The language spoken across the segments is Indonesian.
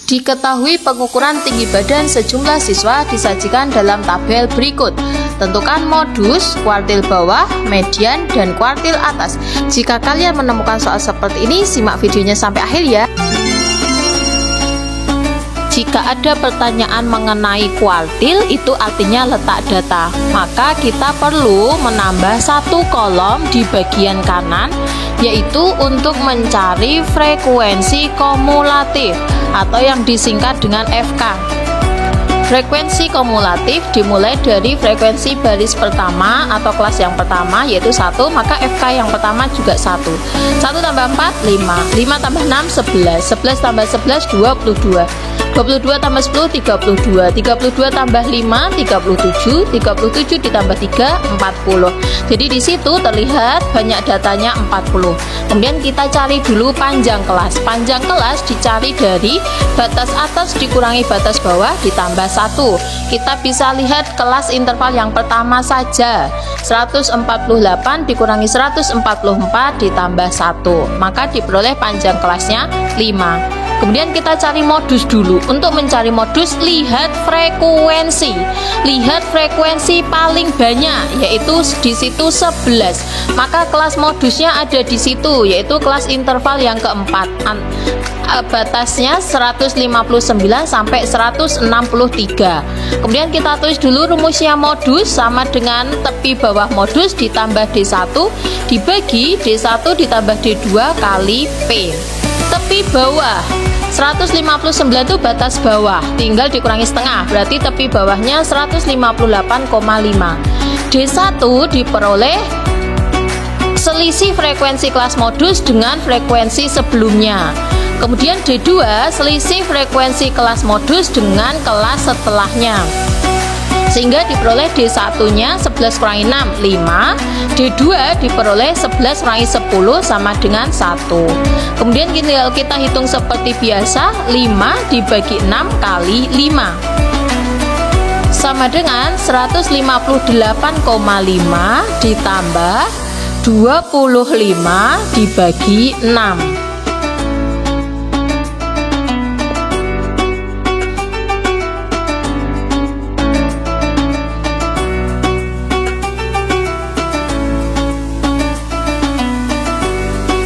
Diketahui pengukuran tinggi badan sejumlah siswa disajikan dalam tabel berikut. Tentukan modus, kuartil bawah, median, dan kuartil atas. Jika kalian menemukan soal seperti ini, simak videonya sampai akhir ya. Jika ada pertanyaan mengenai kuartil, itu artinya letak data. Maka kita perlu menambah satu kolom di bagian kanan, yaitu untuk mencari frekuensi kumulatif atau yang disingkat dengan FK. Frekuensi kumulatif dimulai dari frekuensi baris pertama atau kelas yang pertama, yaitu 1, maka FK yang pertama juga 1. 1 tambah 4, 5. 5 tambah 6, 11. 11 tambah 11, 22. 22 tambah 10, 32. 32 tambah 5, 37. 37 ditambah 3, 40. Jadi di situ terlihat banyak datanya 40. Kemudian kita cari dulu panjang kelas. Panjang kelas dicari dari batas atas dikurangi batas bawah ditambah 1. Kita bisa lihat kelas interval yang pertama saja. 148 dikurangi 144 ditambah 1. Maka diperoleh panjang kelasnya 5. Kemudian kita cari modus dulu. Untuk mencari modus, lihat frekuensi. Lihat frekuensi paling banyak, yaitu di situ 11. Maka kelas modusnya ada di situ, yaitu kelas interval yang keempat. Batasnya 159 sampai 163. Kemudian kita tulis dulu rumusnya. Modus sama dengan tepi bawah modus ditambah D1 dibagi D1 ditambah D2 kali P. Tepi bawah 159 itu batas bawah, tinggal dikurangi setengah, berarti tepi bawahnya 158,5. D1 diperoleh selisih frekuensi kelas modus dengan frekuensi sebelumnya. Kemudian D2 selisih frekuensi kelas modus dengan kelas setelahnya, sehingga diperoleh D1-nya 11 kurangi 6, 5. D2 diperoleh 11 kurangi 10 sama dengan 1. Kemudian kita hitung seperti biasa, 5 dibagi 6 kali 5 sama dengan 158,5 ditambah 25 dibagi 6.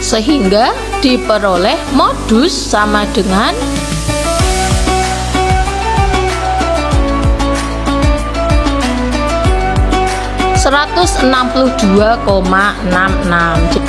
Sehingga diperoleh modus sama dengan 162,66.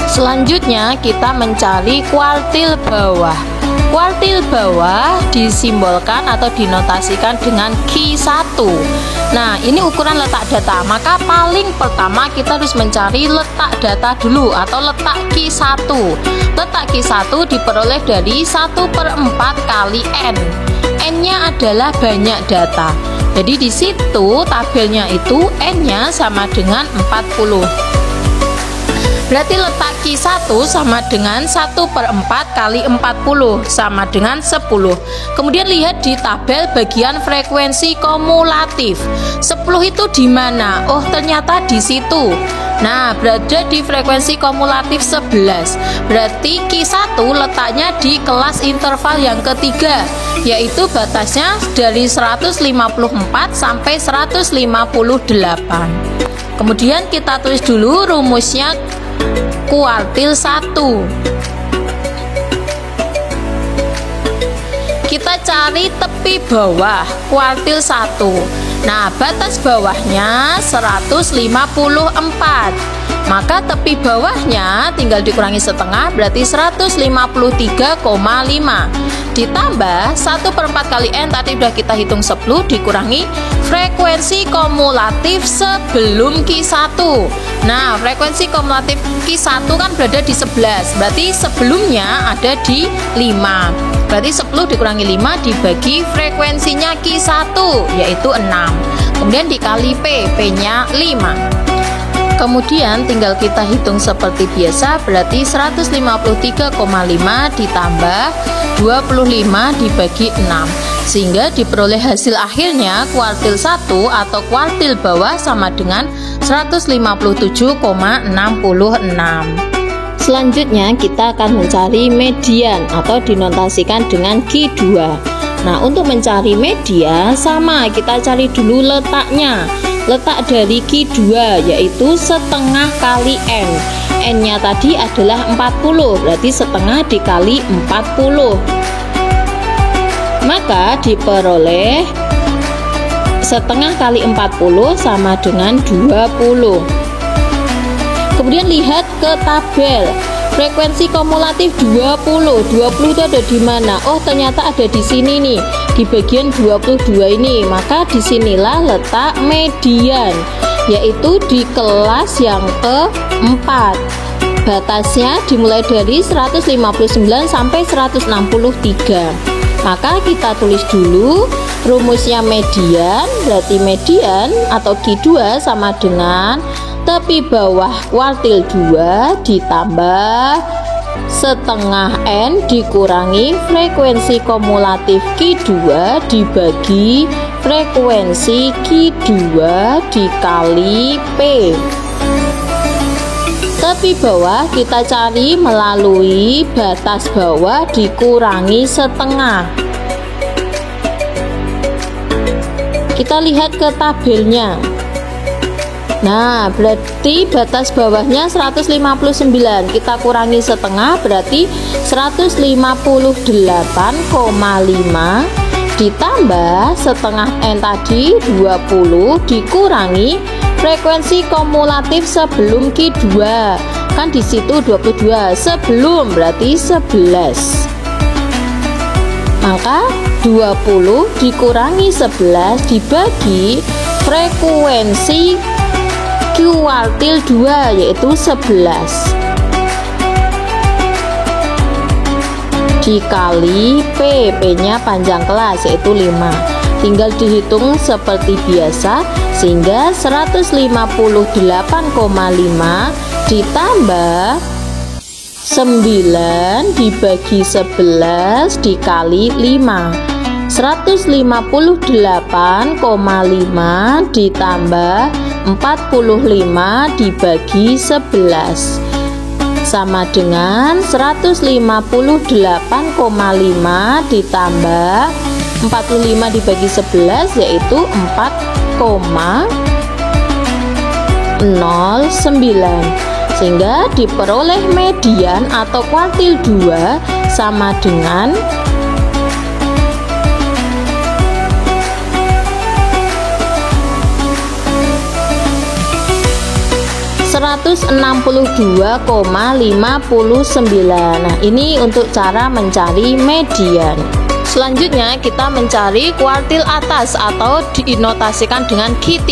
Selanjutnya kita mencari kuartil bawah. Kuartil bawah disimbolkan atau dinotasikan dengan Q1. Nah, ini ukuran letak data. Maka paling pertama kita harus mencari letak data dulu atau letak Q1. Letak Q1 diperoleh dari 1/4 kali N. N-nya adalah banyak data. Jadi di situ tabelnya itu N-nya sama dengan 40. Berarti letak Q1 sama dengan 1/4 kali 40 sama dengan 10. Kemudian lihat di tabel bagian frekuensi kumulatif. 10 itu di mana? Oh, ternyata di situ. Nah, berada di frekuensi kumulatif 11. Berarti Q1 letaknya di kelas interval yang ketiga, yaitu batasnya dari 154 sampai 158. Kemudian kita tulis dulu rumusnya kuartil 1. Kita cari tepi bawah kuartil 1. Nah, batas bawahnya 154. Maka tepi bawahnya tinggal dikurangi setengah, berarti 153,5 ditambah 1/4 kali N, tadi sudah kita hitung 10, dikurangi frekuensi kumulatif sebelum Q1. Nah, frekuensi kumulatif Q1 kan berada di 11, berarti sebelumnya ada di 5. Berarti 10 dikurangi 5 dibagi frekuensinya Q1, yaitu 6. Kemudian dikali P, P-nya 5. Kemudian tinggal kita hitung seperti biasa, berarti 153,5 ditambah 25 dibagi 6, sehingga diperoleh hasil akhirnya kuartil 1 atau kuartil bawah sama dengan 157,66. Selanjutnya kita akan mencari median atau dinotasikan dengan Q2. Nah, untuk mencari median sama, kita cari dulu letaknya. Letak dari Q2 yaitu setengah kali N. N-nya tadi adalah 40, berarti setengah dikali 40. Maka diperoleh setengah kali 40 sama dengan 20. Kemudian lihat ke tabel. Frekuensi kumulatif 20 itu ada di mana? Oh, ternyata ada di sini nih, di bagian 22 ini. Maka disinilah letak median, yaitu di kelas yang keempat. Batasnya dimulai dari 159 sampai 163. Maka kita tulis dulu rumusnya median. Berarti median atau Q2 sama dengan tepi bawah kuartil 2 ditambah setengah N dikurangi frekuensi kumulatif Q2 dibagi frekuensi Q2 dikali P. Tepi bawah kita cari melalui batas bawah dikurangi setengah. Kita lihat ke tabelnya. Nah, berarti batas bawahnya 159, kita kurangi setengah berarti 158,5 ditambah setengah N tadi 20 dikurangi frekuensi kumulatif sebelum Q2. Kan di situ 22, sebelum berarti 11. Maka 20 dikurangi 11 dibagi frekuensi kuartil 2 yaitu 11 dikali P. P-nya panjang kelas yaitu 5. Tinggal dihitung seperti biasa, sehingga 158,5 ditambah 9 dibagi 11 dikali 5. 158,5 ditambah 45 dibagi 11 sama dengan 158,5 ditambah 45 dibagi 11 yaitu 4,09, sehingga diperoleh median atau kuartil 2 sama dengan 162,59. Nah, ini untuk cara mencari median. Selanjutnya kita mencari kuartil atas atau dinotasikan dengan Q3.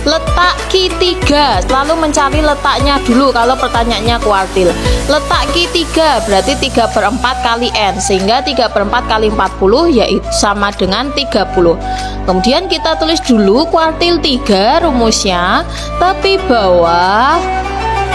Letak Q3, selalu mencari letaknya dulu kalau pertanyaannya kuartil. Letak Q3 berarti 3/4 kali N, sehingga 3/4 kali 40 yaitu sama dengan 30. Kemudian kita tulis dulu kuartil 3, rumusnya tepi bawah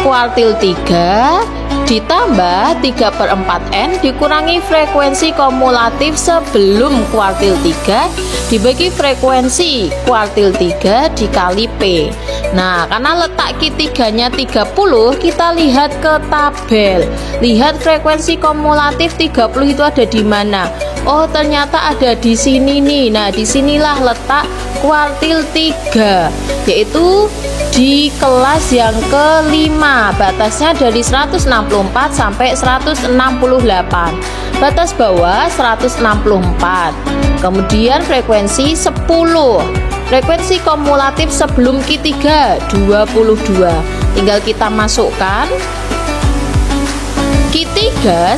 kuartil 3 ditambah 3/4 N dikurangi frekuensi kumulatif sebelum kuartil 3 dibagi frekuensi kuartil 3 dikali P. Nah, karena letak Q3 nya 30, kita lihat ke tabel. Lihat frekuensi kumulatif 30 itu ada di mana? Oh, ternyata ada di sini nih. Nah, disinilah letak kuartil 3, yaitu di kelas yang kelima. Batasnya dari 164 sampai 168. Batas bawah 164. Kemudian frekuensi 10. Frekuensi kumulatif sebelum Q3 22. Tinggal kita masukkan Q3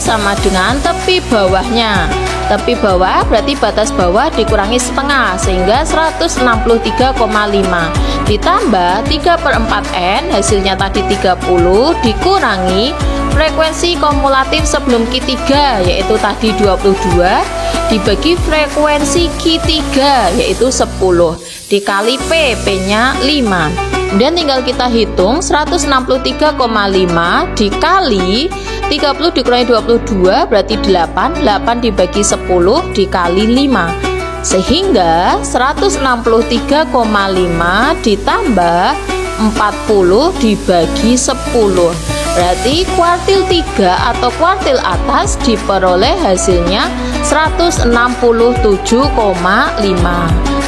sama dengan tepi bawahnya. Tepi bawah berarti batas bawah dikurangi setengah, sehingga 163,5 ditambah 3/4 N, hasilnya tadi 30 dikurangi frekuensi kumulatif sebelum Q3 yaitu tadi 22 dibagi frekuensi Q3 yaitu 10 dikali P, P-nya 5. Kemudian tinggal kita hitung 163,5 dikali 30 dikurangi 22 berarti 8. 8 dibagi 10 dikali 5, sehingga 163,5 ditambah 40 dibagi 10 Berarti kuartil 3 atau kuartil atas diperoleh hasilnya 167,5.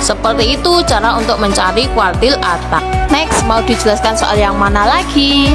Seperti itu cara untuk mencari kuartil atas. Next, mau dijelaskan soal yang mana lagi?